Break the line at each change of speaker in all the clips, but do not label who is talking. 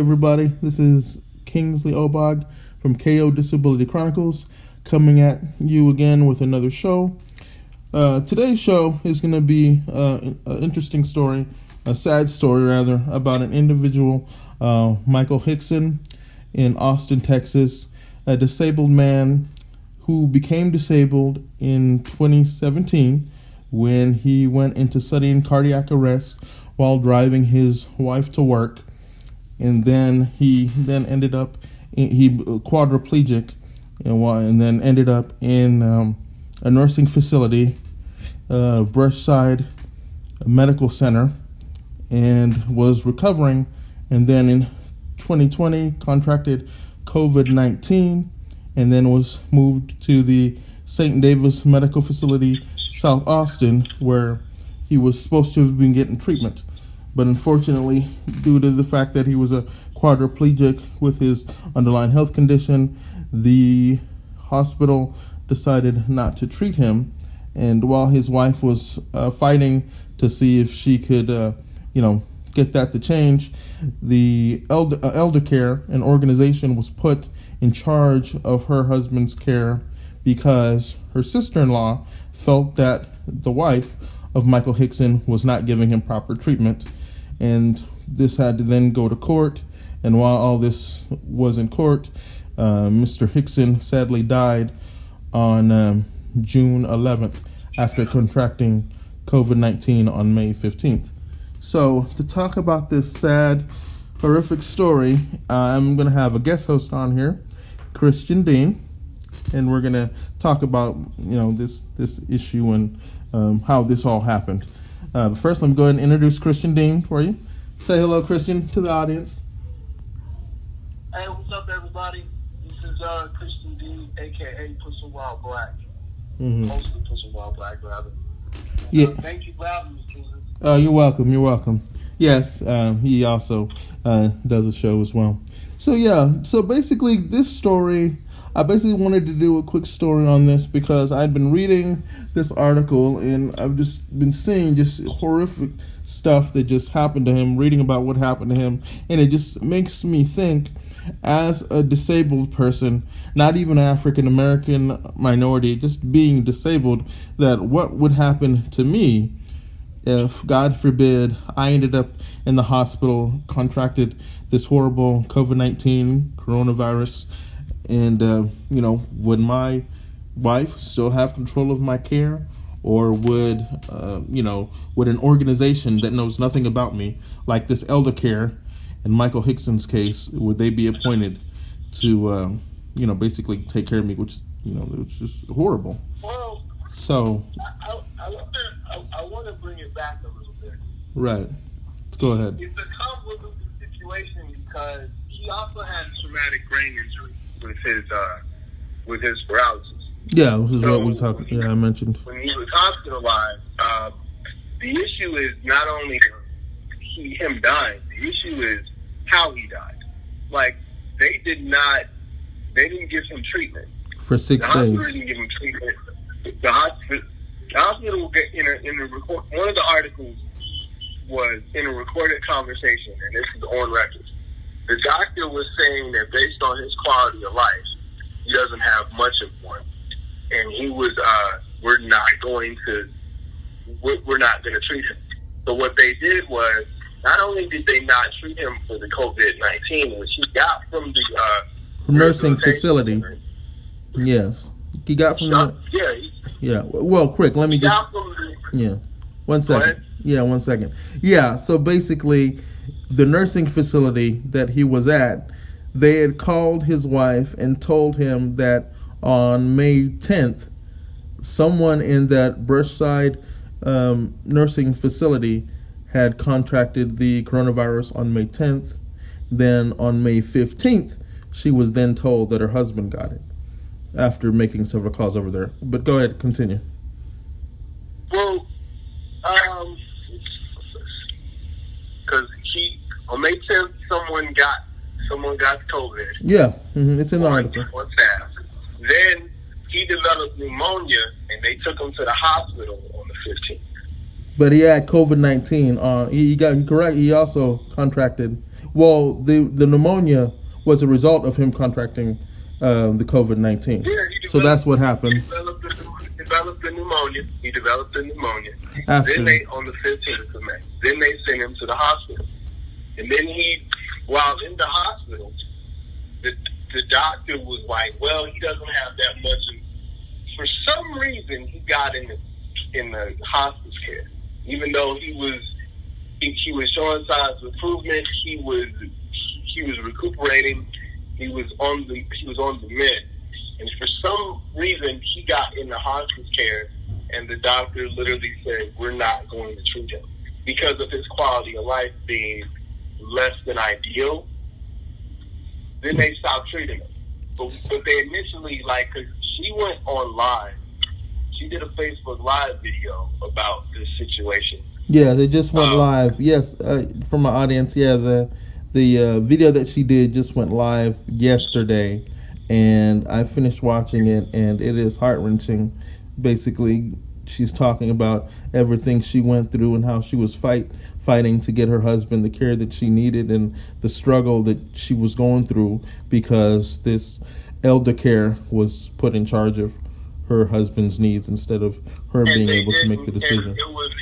everybody. This is Kingsley Obog from KO Disability Chronicles coming at you again with another show. Today's show is going to be an interesting story, a sad story rather, about an individual, Michael Hickson in Austin, Texas, a disabled man who became disabled in 2017 when he went into sudden cardiac arrest while driving his wife to work, and then he ended up quadriplegic, and then ended up in a nursing facility, Brushside Medical Center, and was recovering, and then in 2020 contracted COVID-19, and then was moved to the St. Davis Medical Facility, South Austin, where he was supposed to have been getting treatment. But unfortunately, due to the fact that he was a quadriplegic with his underlying health condition, the hospital decided not to treat him. And while his wife was fighting to see if she could, get that to change, the elder care, an organization, was put in charge of her husband's care because her sister-in-law felt that the wife of Michael Hickson was not giving him proper treatment. And this had to then go to court. And while all this was in court, Mr. Hickson sadly died on June 11th after contracting COVID-19 on May 15th. So to talk about this sad, horrific story, I'm going to have a guest host on here, Christian Dean, and we're going to talk about this issue and how this all happened. But first, let me go ahead and introduce Christian Dean for you. Say hello, Christian, to the audience.
Hey, what's up, everybody? This is Christian Dean, a.k.a. Pussy Wild Black. Mostly Pussy Wild Black, rather.
Yeah.
Thank you for having me, Kingsley.
Oh, you're welcome. Yes, he also does a show as well. So basically this story, I basically wanted to do a quick story on this because I'd been reading this article and I've just been seeing just horrific stuff that just happened to him, reading about what happened to him, and it just makes me think, as a disabled person, not even an African American minority, just being disabled, that what would happen to me if, God forbid, I ended up in the hospital, contracted this horrible COVID-19 coronavirus, and, would my wife still have control of my care? Or would an organization that knows nothing about me, like this elder care in Michael Hickson's case, would they be appointed to, basically take care of me, which, it's just horrible.
Well,
so
I want to bring it back a little bit.
Right. Let's go ahead.
It's a convoluted situation because he also had traumatic brain injury with his paralysis.
Yeah, this is what we talked. Yeah, I mentioned
when he was hospitalized. The issue is not only him dying. The issue is how he died. Like they didn't give him treatment
for 6 days.
The hospital didn't give him treatment. The hospital will get in the record. One of the articles was in a recorded conversation, and this is on record. The doctor was saying that based on his quality of life, he doesn't have much of one. And he was, we're not going to treat him. So what they did was, not only did they not treat him for the COVID-19, which he got from the
nursing facility. Yes, he got from the. Yeah. Well, quick. Let me just. Yeah. 1 second. Yeah, 1 second. Yeah. So basically, the nursing facility that he was at, they had called his wife and told him that on May 10th, someone in that Brushside nursing facility had contracted the coronavirus on May 10th. Then on May 15th, she was then told that her husband got it after making several calls over there. But go ahead, continue.
Well, because on May 10th, someone got COVID.
Yeah, it's in the article.
Then he developed pneumonia, and they took him to the hospital on the 15th.
But he had COVID-19. He got correct. He also contracted. Well, the pneumonia was a result of him contracting the COVID-19.
Yeah,
So that's what happened.
He developed the pneumonia.
After.
Then they, on the 15th of May, then they sent him to the hospital. And then while in the hospital, the doctor was like, well, he doesn't have that much. And for some reason, he got in the hospice care. Even though he was showing signs of improvement, he was recuperating, he was on the mend. And for some reason, he got in the hospice care, and the doctor literally said, we're not going to treat him because of his quality of life being less than ideal. Then they stopped treating him. But they initially, cause she went on live. She did a Facebook Live video about this situation.
Yeah, they just went live. Yes, from my audience, yeah, the video that she did just went live yesterday, and I finished watching it, and it is heart-wrenching. Basically, she's talking about everything she went through and how she was fighting to get her husband the care that she needed, and the struggle that she was going through because this elder care was put in charge of her husband's needs instead of her being able to make the decision.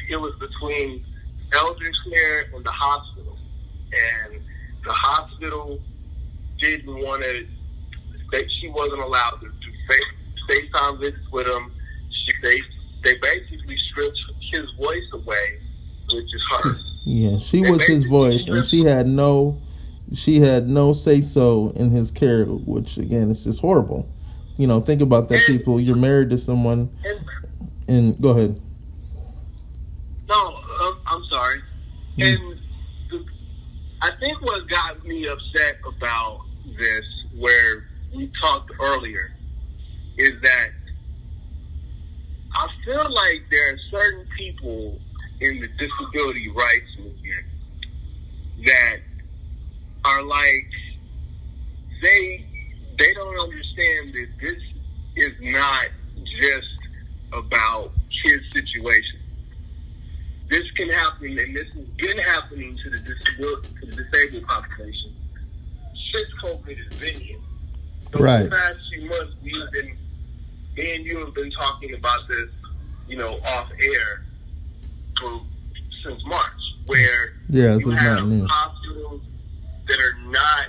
It was between elder care and the hospital, and the hospital didn't want to. She wasn't allowed to do FaceTime visits with him. They basically stripped his voice away, which is her.
Yeah, she was his voice, and she had no say so in his care, which again is just horrible. Think about that, people. You're married to someone, and go ahead.
No, I'm sorry. And I think what got me upset about this, where we talked earlier, is that I feel like there are certain people in the disability rights movement that are like, they don't understand that this is not just about his situation. This can happen, and this has been happening to the disabled population since COVID has been here. So
right.
the past few months, me and you have been talking about this, off air since March, where
you
have hospitals that are not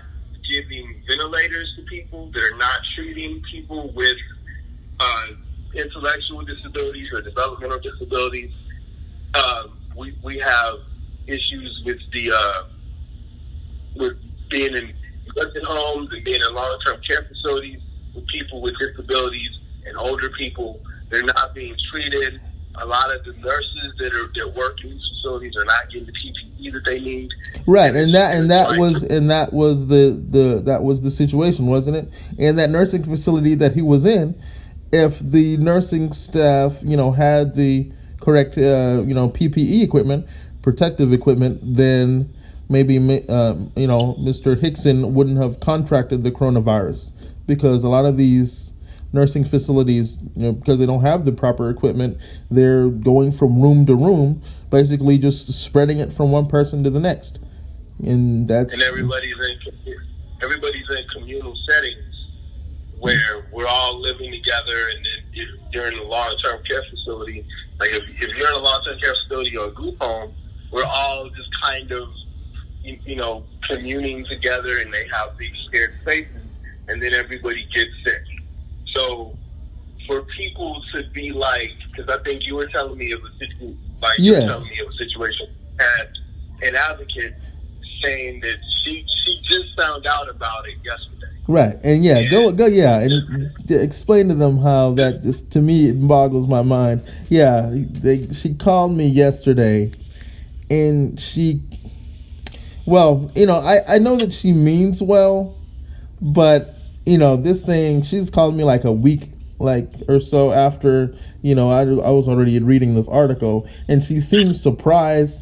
giving ventilators to people, that are not treating people with intellectual disabilities or developmental disabilities. We have issues with with being in nursing homes and being in long-term care facilities with people with disabilities and older people. They're not being treated. A lot of the nurses that work in these facilities are not getting the PPE that they need.
Right, and that was the situation, wasn't it? In that nursing facility that he was in, if the nursing staff, had the correct, PPE equipment, protective equipment, then maybe, Mr. Hickson wouldn't have contracted the coronavirus, because a lot of these nursing facilities, because they don't have the proper equipment, they're going from room to room, basically just spreading it from one person to the next, and
everybody's in communal settings where we're all living together, and if you're in a long-term care facility, like if you're in a long-term care facility or a group home, we're all just kind of, communing together, and they have these shared spaces, and then everybody gets sick. So for people to be like, because I think you were telling me of a situation, had an advocate saying that she just found out about it yesterday.
Right, and and explain to them how that just, to me, it boggles my mind. Yeah, she called me yesterday, and I know that she means well, but this thing, she's calling me like a week or so after, I was already reading this article, and she seemed surprised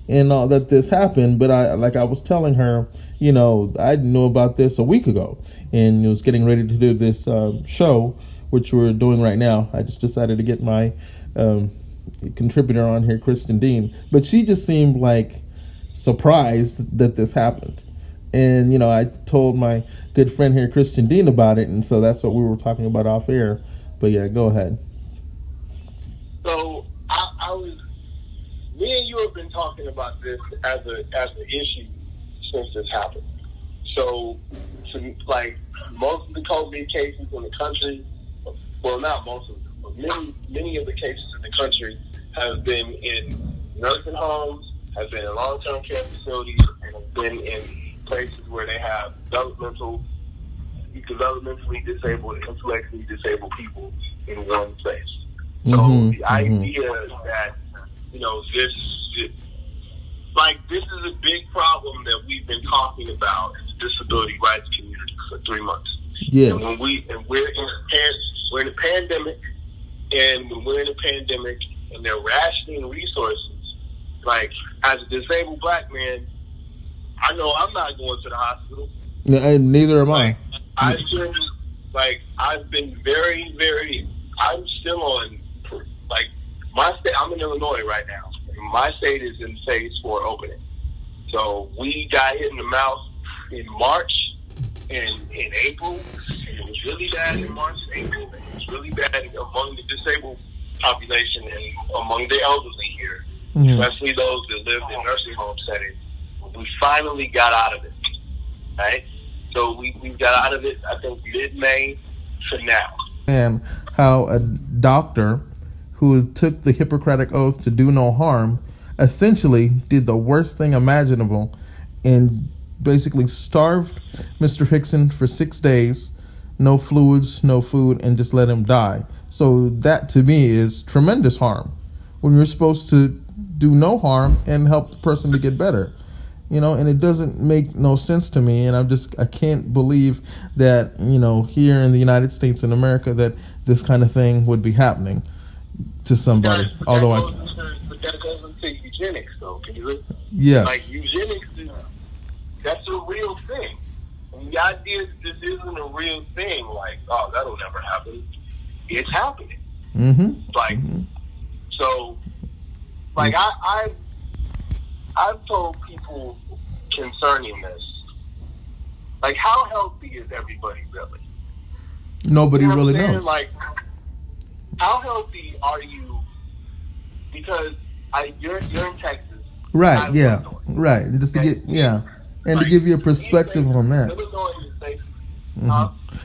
and all that this happened. But I was telling her, I knew about this a week ago, and was getting ready to do this show, which we're doing right now. I just decided to get my contributor on here, Kristen Dean, but she just seemed like surprised that this happened. And, I told my good friend here, Christian Dean, about it. And so that's what we were talking about off air. But yeah, go ahead.
So me and you have been talking about this as an issue since this happened. So, like, most of the COVID cases in the country, well, not most of them, but many of the cases in the country have been in nursing homes, have been in long-term care facilities, and have been in places where they have developmentally disabled and intellectually disabled people in one place. So the idea that, this is a big problem that we've been talking about in the disability rights community for 3 months.
Yes.
And we're in a pandemic, and when we're in a pandemic and they're rationing resources, like, as a disabled black man, I know I'm not going to the hospital.
Yeah, neither am I.
I've been very, very, I'm still on, my state, I'm in Illinois right now. My state is in phase 4 opening. So we got hit in the mouth in March and in April. And it was really bad in March and April. It was really bad among the disabled population and among the elderly here, especially those that lived in nursing home settings. We finally got out of it, right? So we got out of it, I think, mid-May to now.
And how a doctor who took the Hippocratic Oath to do no harm essentially did the worst thing imaginable and basically starved Mr. Hickson for 6 days, no fluids, no food, and just let him die. So that, to me, is tremendous harm when you're supposed to do no harm and help the person to get better. And it doesn't make no sense to me, and I can't believe that, here in the United States in America that this kind of thing would be happening to somebody.
But that goes into eugenics, though. Can you?
Yes.
Like, eugenics that's a real thing. And the idea that this isn't a real thing, like, oh, that'll never happen. It's happening. So, I've told people concerning this, like, how healthy is everybody really?
Nobody really knows.
Like, how healthy are you? Because you're in Texas,
right? Yeah, right. Just to get and to give you a perspective on that.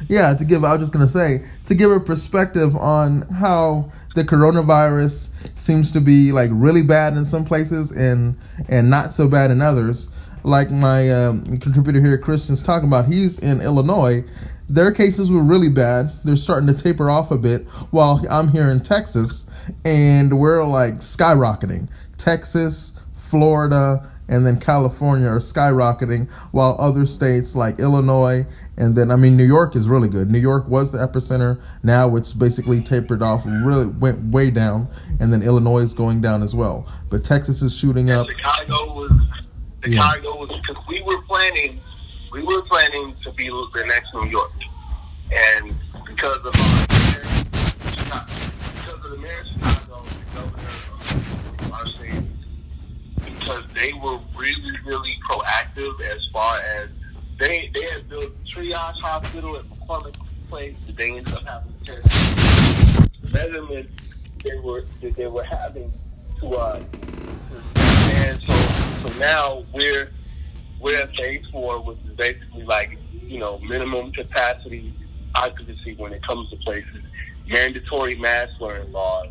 Yeah, to give a perspective on how the coronavirus seems to be like really bad in some places and not so bad in others. Like my contributor here, Christian's talking about, he's in Illinois. Their cases were really bad. They're starting to taper off a bit, while I'm here in Texas, and we're like skyrocketing. Texas, Florida, and then California are skyrocketing, while other states like Illinois, and then, New York is really good. New York was the epicenter. Now it's basically tapered off, really went way down, and then Illinois is going down as well. But Texas is shooting up.
Chicago was because we were planning to be the next New York, and because of the mayor of Chicago, the governor of our state, because they were really, really proactive as far as they had built triage hospital at McCormick Place that they ended up having to tear down. The measurements they were having to and so now we're at phase 4, which is basically like, minimum capacity occupancy when it comes to places, mandatory mask wearing laws,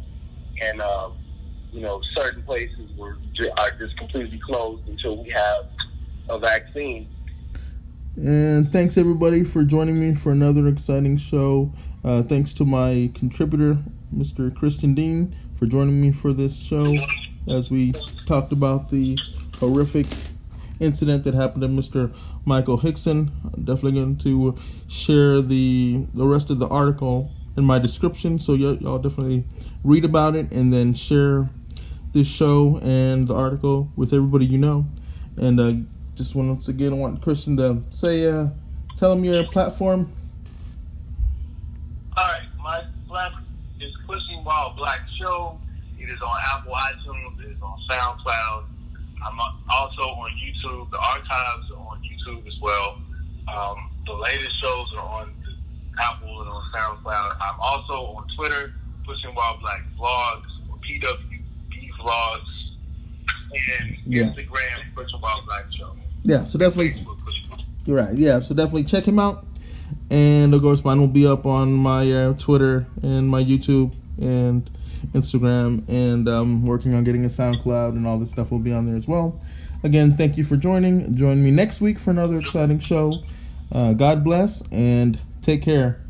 and certain places are just completely closed until we have a vaccine.
And thanks everybody for joining me for another exciting show. Thanks to my contributor, Mr. Christian Dean, for joining me for this show as we talked about the horrific incident that happened to Mr. Michael Hickson. I'm definitely going to share the rest of the article in my description, so y'all definitely read about it and then share this show and the article with everybody you know. And just once again, I want Christian to say, tell him your platform.
All right, my platform is Pushing Wild Black Show. It is on Apple iTunes. It is on SoundCloud. I'm also on YouTube. The archives are on YouTube. YouTube as well. The latest shows are on Apple and on SoundCloud. I'm also on Twitter, Pushing Wild Black Vlogs, or PWB Vlogs, and Instagram, Pushing Wild Black Show.
Yeah, so definitely. You're right. Yeah, so definitely check him out. And of course, mine will be up on my Twitter and my YouTube and Instagram. And working on getting a SoundCloud, and all this stuff will be on there as well. Again, thank you for joining. Join me next week for another exciting show. God bless and take care.